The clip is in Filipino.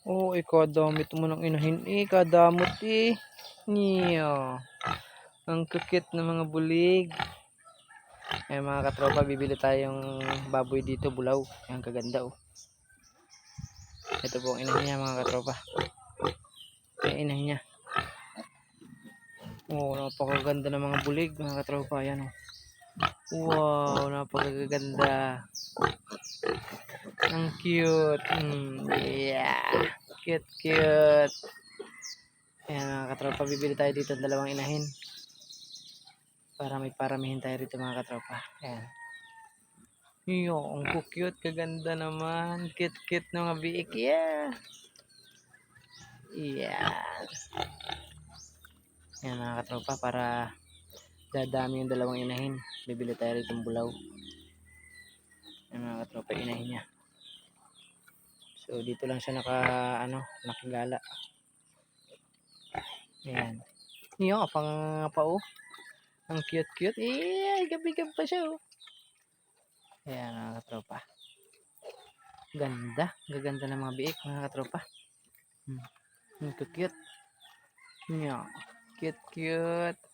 Oo, kadamit mo ng inahin kadamot Niya. Ang kukit ng mga bulig. Ayan mga katropa, bibili tayong baboy dito, bulaw. Ayan kaganda Ito po ang inahin niya mga katropa. Ayan inahin niya. Napakaganda ng mga bulig mga katropa. Ayan Wow, napakaganda. Ang cute. Yeah. Cute. Ayan mga katropa, bibili tayo dito ng dalawang inahin. Para may paramihin tayo rito mga katropa. Ayan. Ang cute, kaganda naman. Cute ng mga biik. Yeah. Ayan mga katropa, para dadami yung dalawang inahin. Bibili tayo rito ng bulaw. Ayan mga katropa, inahin niya. So dito lang siya nakagala. Ayan. Pang pao. Ang cute. Gabi-gabi pa siya Ayan mga katropa. Gaganda ng mga biik mga katropa. Ang cute. Cute.